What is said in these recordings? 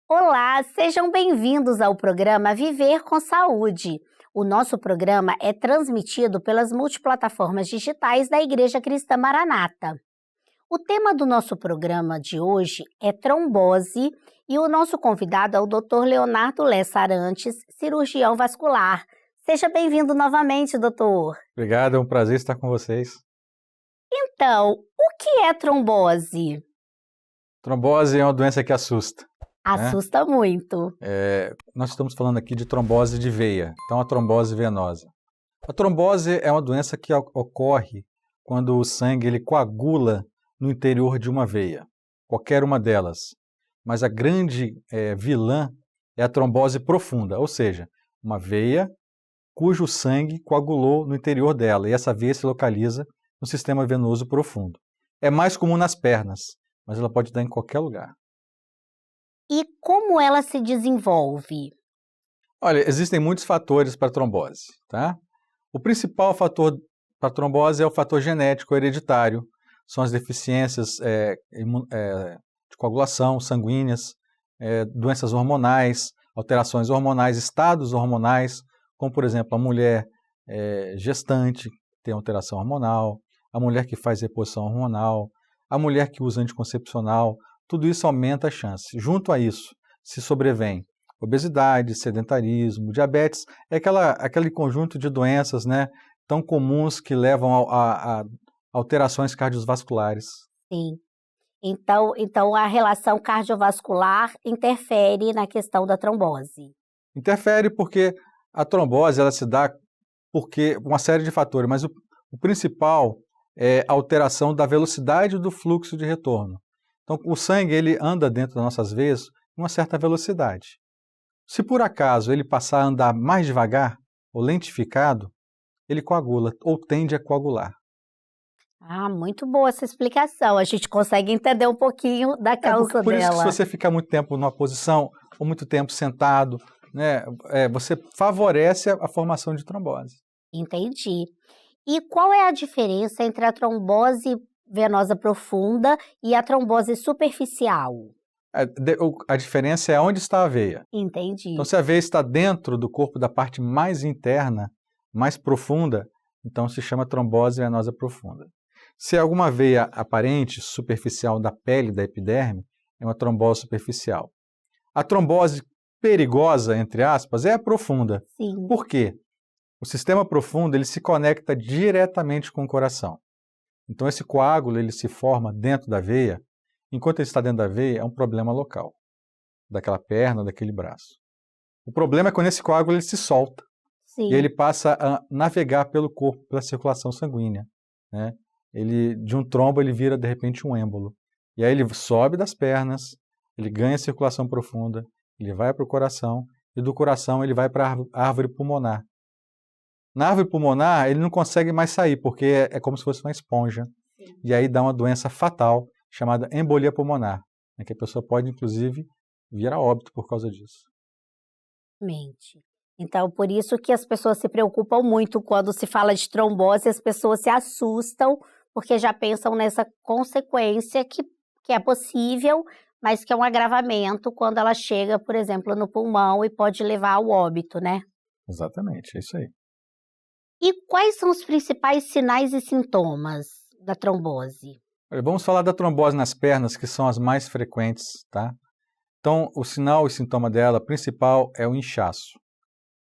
Olá, sejam bem-vindos ao programa Viver com Saúde. O nosso programa é transmitido pelas multiplataformas digitais da Igreja Cristã Maranata. O tema do nosso programa de hoje é trombose e o nosso convidado é o Dr. Leonardo Lessa Arantes, cirurgião vascular. Seja bem-vindo novamente, doutor. Obrigado, é um prazer estar com vocês. Então, o que é trombose? Trombose é uma doença que assusta. Assusta muito. Nós estamos falando aqui de trombose de veia, então a trombose venosa. A trombose é uma doença que ocorre quando o sangue ele coagula no interior de uma veia, qualquer uma delas. Mas a grande vilã é a trombose profunda, ou seja, uma veia cujo sangue coagulou no interior dela e essa veia se localiza no sistema venoso profundo. É mais comum nas pernas, mas ela pode dar em qualquer lugar. E como ela se desenvolve? Olha, existem muitos fatores para a trombose, tá? O principal fator para a trombose é o fator genético hereditário, são as deficiências de coagulação sanguíneas, doenças hormonais, alterações hormonais, estados hormonais, como por exemplo a mulher gestante tem alteração hormonal, a mulher que faz reposição hormonal, a mulher que usa anticoncepcional, tudo isso aumenta a chance. Junto a isso, se sobrevém obesidade, sedentarismo, diabetes, é aquele conjunto de doenças, né, tão comuns que levam a alterações cardiovasculares. Sim. Então a relação cardiovascular interfere na questão da trombose. Interfere porque a trombose ela se dá porque uma série de fatores, mas o principal é a alteração da velocidade do fluxo de retorno. Então, o sangue ele anda dentro das nossas veias com uma certa velocidade. Se por acaso ele passar a andar mais devagar ou lentificado, ele coagula ou tende a coagular. Ah, muito boa essa explicação. A gente consegue entender um pouquinho da causa por isso que dela. se você ficar muito tempo numa posição ou muito tempo sentado, né, você favorece a formação de trombose. Entendi. E qual é a diferença entre a trombose venosa profunda e a trombose superficial? A diferença é onde está a veia. Entendi. Então, se a veia está dentro do corpo da parte mais interna, mais profunda, então se chama trombose venosa profunda. Se é alguma veia aparente, superficial da pele, da epiderme, é uma trombose superficial. A trombose perigosa, entre aspas, é a profunda. Sim. Por quê? O sistema profundo ele se conecta diretamente com o coração. Então esse coágulo ele se forma dentro da veia. Enquanto ele está dentro da veia, é um problema local, daquela perna, daquele braço. O problema é quando esse coágulo ele se solta. Sim. E ele passa a navegar pelo corpo, pela circulação sanguínea, né? De um trombo ele vira de repente um êmbolo. E aí ele sobe das pernas, ele ganha circulação profunda, ele vai para o coração e do coração ele vai para a árvore pulmonar. Na árvore pulmonar ele não consegue mais sair porque é como se fosse uma esponja. Sim. E aí dá uma doença fatal chamada embolia pulmonar, né, que a pessoa pode inclusive vir a óbito por causa disso. Então, por isso que as pessoas se preocupam muito quando se fala de trombose, as pessoas se assustam, porque já pensam nessa consequência que é possível, mas que é um agravamento quando ela chega, por exemplo, no pulmão e pode levar ao óbito, né? Exatamente, é isso aí. E quais são os principais sinais e sintomas da trombose? Vamos falar da trombose nas pernas, que são as mais frequentes, tá? Então, o sinal e sintoma dela principal é o inchaço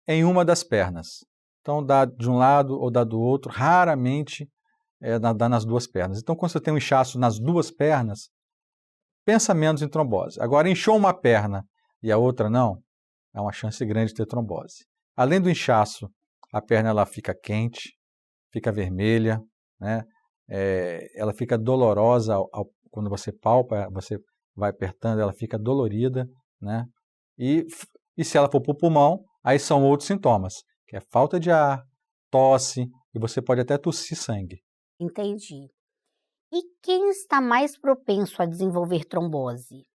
em uma das pernas. Então, dá de um lado ou dá do outro, raramente dá nas duas pernas. Então, quando você tem um inchaço nas duas pernas, pensa menos em trombose. Agora, inchou uma perna e a outra não, é uma chance grande de ter trombose. Além do inchaço, a perna ela fica quente, fica vermelha, né? Ela fica dolorosa quando você palpa, você vai apertando, ela fica dolorida, né? E se ela for para o pulmão, aí são outros sintomas, que é falta de ar, tosse, e você pode até tossir sangue. Entendi. E quem está mais propenso a desenvolver trombose?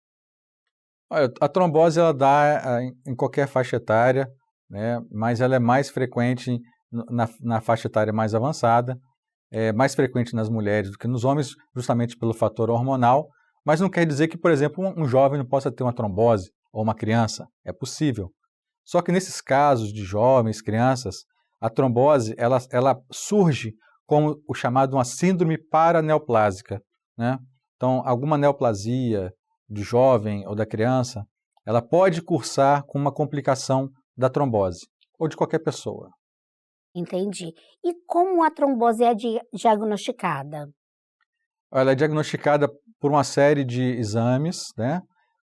Olha, a trombose ela dá em qualquer faixa etária, né? Mas ela é mais frequente na faixa etária mais avançada, é mais frequente nas mulheres do que nos homens, justamente pelo fator hormonal, mas não quer dizer que, por exemplo, um jovem não possa ter uma trombose, ou uma criança. É possível. Só que nesses casos de jovens, crianças, a trombose ela surge como o chamado uma síndrome paraneoplásica, né? Então, alguma neoplasia do jovem ou da criança, ela pode cursar com uma complicação da trombose, ou de qualquer pessoa. Entendi. E como a trombose é diagnosticada? Ela é diagnosticada por uma série de exames, né?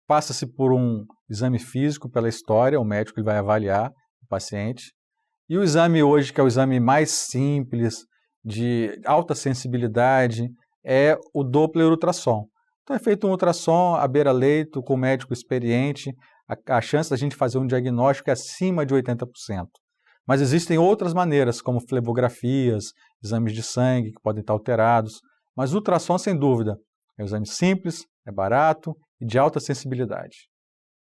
Passa-se por um exame físico pela história, o médico ele vai avaliar o paciente. E o exame hoje, que é o exame mais simples, de alta sensibilidade, é o Doppler ultrassom. Então é feito um ultrassom à beira-leito, com o médico experiente, a chance da gente fazer um diagnóstico é acima de 80%. Mas existem outras maneiras, como flebografias, exames de sangue que podem estar alterados, mas o ultrassom, sem dúvida, é um exame simples, é barato e de alta sensibilidade.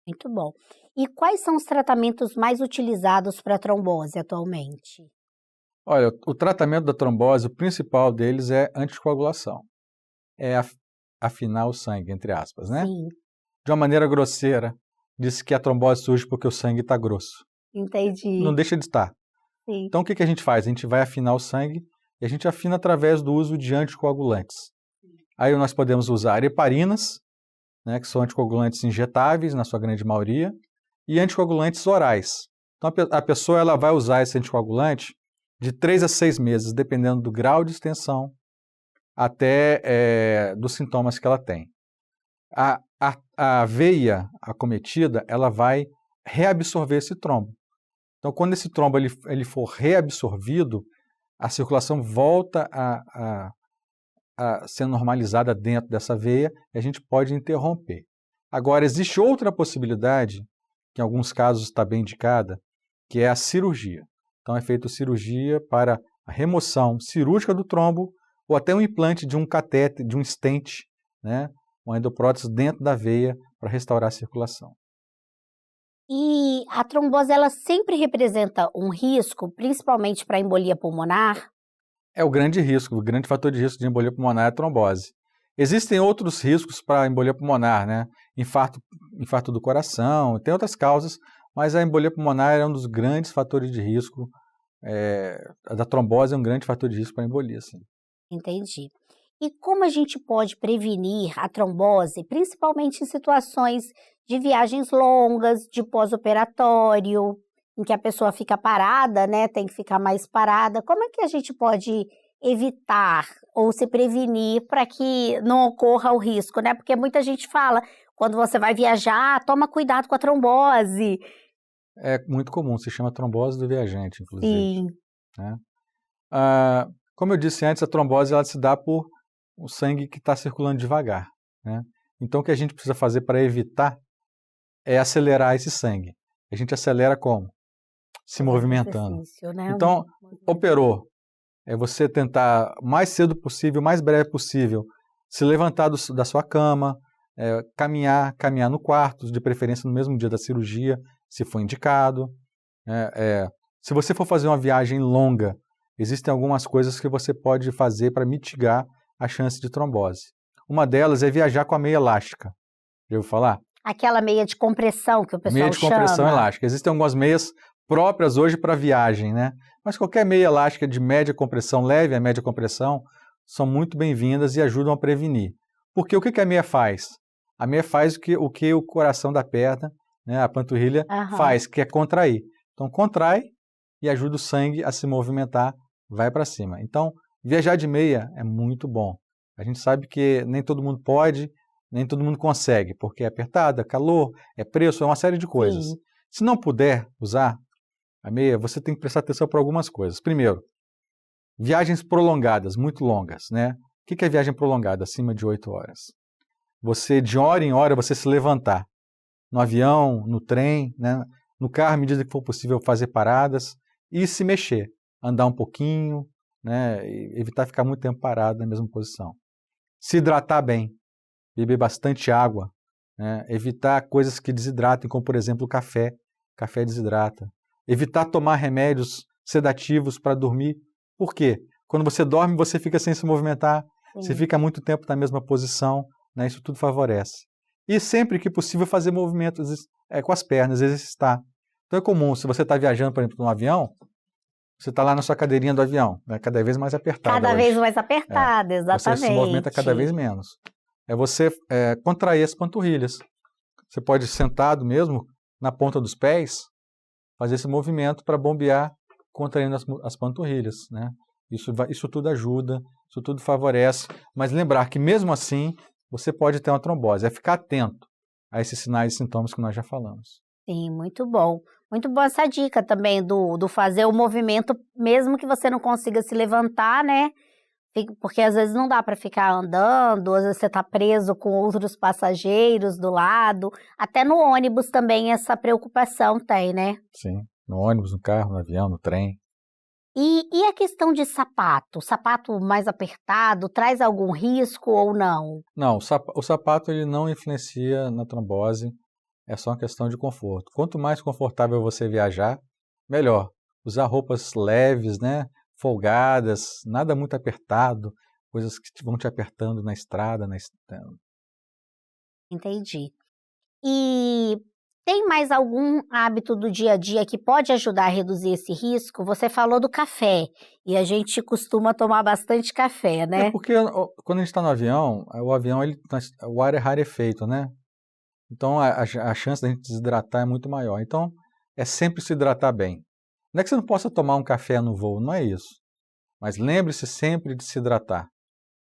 Muito bom. E quais são os tratamentos mais utilizados para trombose atualmente? Olha, o tratamento da trombose, o principal deles é anticoagulação. É afinar o sangue, entre aspas, né? Sim, De uma maneira grosseira, diz que a trombose surge porque o sangue está grosso. entendi. Não deixa de estar. Sim. Então o que a gente faz? A gente vai afinar o sangue e a gente afina através do uso de anticoagulantes. Aí nós podemos usar heparinas, né, que são anticoagulantes injetáveis, na sua grande maioria, e anticoagulantes orais. Então a pessoa ela vai usar esse anticoagulante de 3 a 6 meses, dependendo do grau de extensão, até dos sintomas que ela tem. A veia acometida, ela vai reabsorver esse trombo. Então, quando esse trombo ele for reabsorvido, a circulação volta a ser normalizada dentro dessa veia e a gente pode interromper. Agora, existe outra possibilidade, que em alguns casos está bem indicada, que é a cirurgia. Então, é feita cirurgia para a remoção cirúrgica do trombo ou até um implante de um catéter, de um stent, né, uma endoprótese dentro da veia para restaurar a circulação. E a trombose ela sempre representa um risco, principalmente para embolia pulmonar? É o grande risco, o grande fator de risco de embolia pulmonar é a trombose. Existem outros riscos para a embolia pulmonar, né? Infarto do coração, tem outras causas, mas a embolia pulmonar é um dos grandes fatores de risco. A da trombose é um grande fator de risco para a embolia, sim. Entendi. E como a gente pode prevenir a trombose, principalmente em situações de viagens longas, de pós-operatório, em que a pessoa fica parada, né? Tem que ficar mais parada. Como é que a gente pode evitar ou se prevenir para que não ocorra o risco, né? Porque muita gente fala, quando você vai viajar, toma cuidado com a trombose. É muito comum, se chama trombose do viajante, inclusive. Sim, Né? Como eu disse antes, a trombose ela se dá por o sangue que está circulando devagar. Né? Então, o que a gente precisa fazer para evitar é acelerar esse sangue. A gente acelera como? Se movimentando. exercício, né? Então, operou. É você tentar, o mais cedo possível, o mais breve possível, se levantar da sua cama, caminhar no quarto, de preferência no mesmo dia da cirurgia, se for indicado. Se você for fazer uma viagem longa, existem algumas coisas que você pode fazer para mitigar a chance de trombose. Uma delas é viajar com a meia elástica. Já ouviu falar? Aquela meia de compressão que o pessoal Meia de compressão chama. elástica. Existem algumas meias próprias hoje para viagem, né? Mas qualquer meia elástica de média compressão, leve a média compressão, são muito bem-vindas e ajudam a prevenir. Porque o que a meia faz? A meia faz o que o coração da perna, né, a panturrilha, faz, que é contrair. Então, contrai e ajuda o sangue a se movimentar, vai para cima. Então, viajar de meia é muito bom. A gente sabe que nem todo mundo pode, nem todo mundo consegue, porque é apertada, calor, é preço, é uma série de coisas. Sim. Se não puder usar a meia, você tem que prestar atenção para algumas coisas. Primeiro, viagens prolongadas, muito longas, né? O que é viagem prolongada? Acima de 8 horas. Você, de hora em hora, você se levantar. No avião, no trem, né? No carro, à medida que for possível, fazer paradas e se mexer. Andar um pouquinho, né? E evitar ficar muito tempo parado na mesma posição. Se hidratar bem. Beber bastante água. Né? Evitar coisas que desidratem, como, por exemplo, o café. Café desidrata. Evitar tomar remédios sedativos para dormir. Por quê? Quando você dorme, você fica sem se movimentar, você fica muito tempo na mesma posição, né? Isso tudo favorece. E sempre que possível fazer movimentos com as pernas, exercitar. Então é comum, se você está viajando, por exemplo, num avião, você está lá na sua cadeirinha do avião, né? Cada vez mais apertada Cada hoje. vez mais apertada, exatamente. Você se movimenta cada vez menos. É você contrair as panturrilhas. Você pode, sentado mesmo, na ponta dos pés, fazer esse movimento para bombear, contraindo as panturrilhas, né? Isso tudo ajuda, isso tudo favorece, mas lembrar que mesmo assim você pode ter uma trombose. É ficar atento a esses sinais e sintomas que nós já falamos. Sim, muito bom. Muito boa essa dica também do fazer o movimento, mesmo que você não consiga se levantar, né? Porque às vezes não dá para ficar andando, às vezes você está preso com outros passageiros do lado. Até no ônibus também essa preocupação tem, né? Sim, no ônibus, no carro, no avião, no trem. E a questão de sapato? Sapato mais apertado traz algum risco ou não? Não, o sapato ele não influencia na trombose, é só uma questão de conforto. Quanto mais confortável você viajar, melhor. Usar roupas leves, né? Folgadas, nada muito apertado, coisas que vão te apertando na estrada. Entendi. E tem mais algum hábito do dia a dia que pode ajudar a reduzir esse risco? Você falou do café, e a gente costuma tomar bastante café, né? Porque quando a gente está no avião, o ar é rarefeito, né? Então a chance da gente desidratar é muito maior. Então é sempre se hidratar bem. Não é que você não possa tomar um café no voo, não é isso. Mas lembre-se sempre de se hidratar.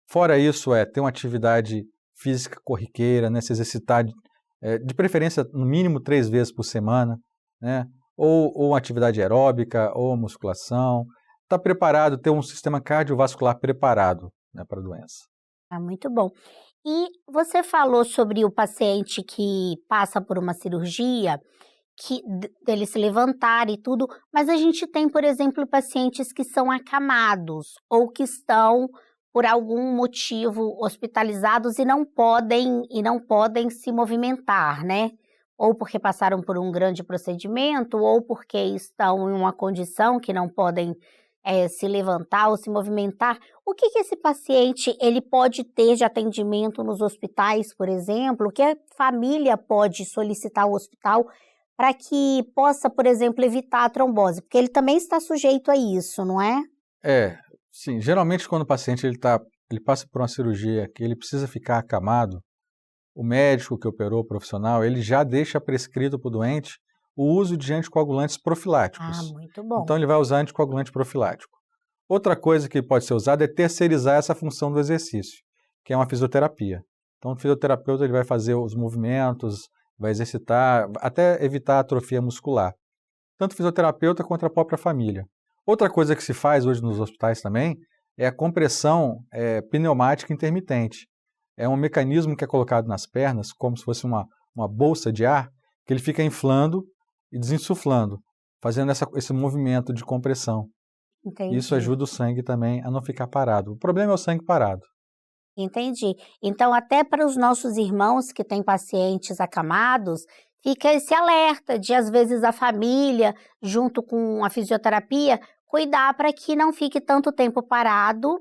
Fora isso, ter uma atividade física corriqueira, né? Se exercitar, de preferência, no mínimo 3 vezes por semana, né? Ou uma atividade aeróbica, ou musculação. Estar preparado, ter um sistema cardiovascular preparado, né, para a doença. Ah, muito bom. E você falou sobre o paciente que passa por uma cirurgia, dele se levantar e tudo, mas a gente tem, por exemplo, pacientes que são acamados ou que estão por algum motivo hospitalizados e não podem se movimentar, né? Ou porque passaram por um grande procedimento, ou porque estão em uma condição que não podem se levantar ou se movimentar. O que esse paciente ele pode ter de atendimento nos hospitais, por exemplo? O que a família pode solicitar ao hospital para que possa, por exemplo, evitar a trombose? Porque ele também está sujeito a isso, não é? Sim. Geralmente, quando o paciente ele passa por uma cirurgia que ele precisa ficar acamado, o médico que operou, o profissional, ele já deixa prescrito para o doente o uso de anticoagulantes profiláticos. Ah, muito bom. Então, ele vai usar anticoagulante profilático. Outra coisa que pode ser usada é terceirizar essa função do exercício, que é uma fisioterapia. Então, o fisioterapeuta ele vai fazer os movimentos, vai exercitar, até evitar a atrofia muscular. Tanto o fisioterapeuta quanto a própria família. Outra coisa que se faz hoje nos hospitais também é a compressão pneumática intermitente. É um mecanismo que é colocado nas pernas, como se fosse uma bolsa de ar, que ele fica inflando e desinsuflando, fazendo esse movimento de compressão. Entendi. Isso ajuda o sangue também a não ficar parado. O problema é o sangue parado. Entendi. Então, até para os nossos irmãos que têm pacientes acamados, fica esse alerta de, às vezes, a família, junto com a fisioterapia, cuidar para que não fique tanto tempo parado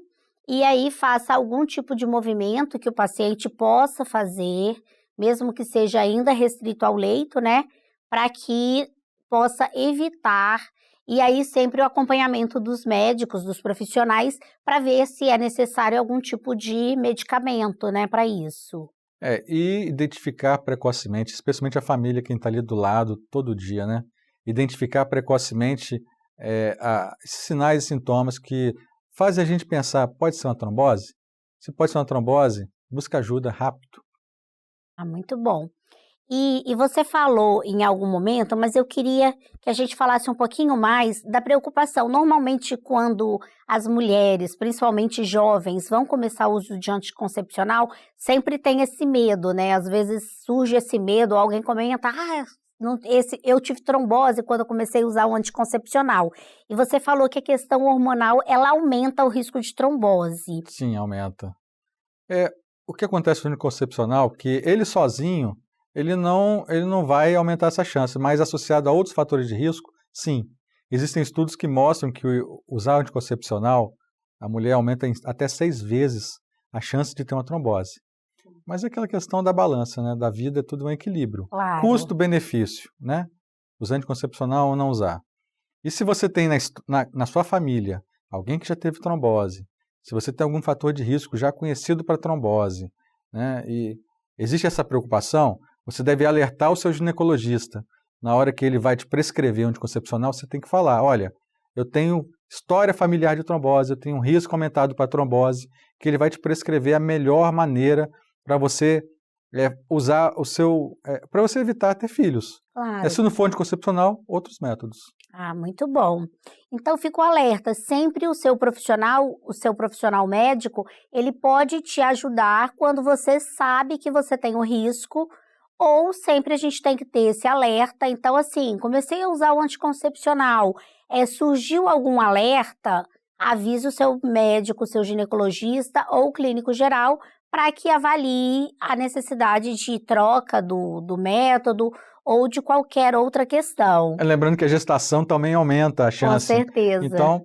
e aí faça algum tipo de movimento que o paciente possa fazer, mesmo que seja ainda restrito ao leito, né? Para que possa evitar. E aí sempre o acompanhamento dos médicos, dos profissionais, para ver se é necessário algum tipo de medicamento, né, para isso. E identificar precocemente, especialmente a família, quem está ali do lado todo dia, né? Identificar precocemente esses sinais e sintomas que fazem a gente pensar, pode ser uma trombose? Se pode ser uma trombose, busca ajuda rápido. Ah, muito bom. E você falou em algum momento, mas eu queria que a gente falasse um pouquinho mais da preocupação. Normalmente, quando as mulheres, principalmente jovens, vão começar o uso de anticoncepcional, sempre tem esse medo, né? Às vezes surge esse medo, alguém comenta, eu tive trombose quando eu comecei a usar o anticoncepcional. E você falou que a questão hormonal, ela aumenta o risco de trombose. Sim, aumenta. O que acontece no anticoncepcional, que ele sozinho, ele não vai aumentar essa chance, mas associado a outros fatores de risco, Sim, existem estudos que mostram que usar o anticoncepcional, a mulher aumenta até 6 vezes a chance de ter uma trombose. Mas é aquela questão da balança, né? Da vida, é tudo um equilíbrio. Claro. Custo-benefício, né? Usar anticoncepcional ou não usar. E se você tem na sua família alguém que já teve trombose, se você tem algum fator de risco já conhecido para trombose, né? E existe essa preocupação, você deve alertar o seu ginecologista. Na hora que ele vai te prescrever um anticoncepcional, você tem que falar, olha, eu tenho história familiar de trombose, eu tenho um risco aumentado para trombose, que ele vai te prescrever a melhor maneira para você usar o seu... para você evitar ter filhos. Claro. Se não for anticoncepcional, outros métodos. Ah, muito bom. Então, fico alerta, sempre o seu profissional médico, ele pode te ajudar quando você sabe que você tem um risco, ou sempre a gente tem que ter esse alerta. Então, assim, comecei a usar o anticoncepcional, surgiu algum alerta, avise o seu médico, o seu ginecologista ou clínico geral, para que avalie a necessidade de troca do método ou de qualquer outra questão. Lembrando que a gestação também aumenta a chance. Com certeza. Então,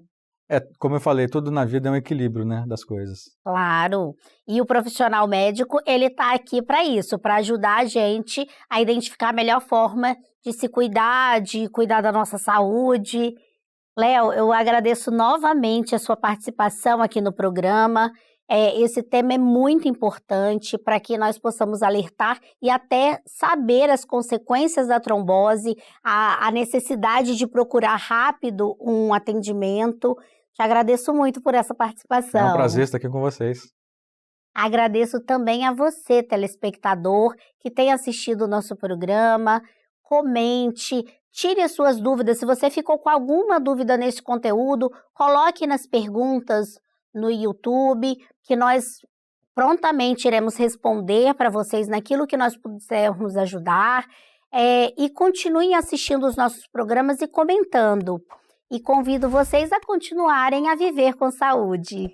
como eu falei, tudo na vida é um equilíbrio, né, das coisas. Claro. E o profissional médico, ele está aqui para isso, para ajudar a gente a identificar a melhor forma de se cuidar, de cuidar da nossa saúde. Léo, eu agradeço novamente a sua participação aqui no programa. Esse tema é muito importante para que nós possamos alertar e até saber as consequências da trombose, a necessidade de procurar rápido um atendimento. Te agradeço muito por essa participação. É um prazer estar aqui com vocês. Agradeço também a você, telespectador, que tem assistido o nosso programa. Comente, tire as suas dúvidas. Se você ficou com alguma dúvida nesse conteúdo, coloque nas perguntas no YouTube, que nós prontamente iremos responder para vocês naquilo que nós pudermos ajudar. E continuem assistindo os nossos programas e comentando. E convido vocês a continuarem a viver com saúde.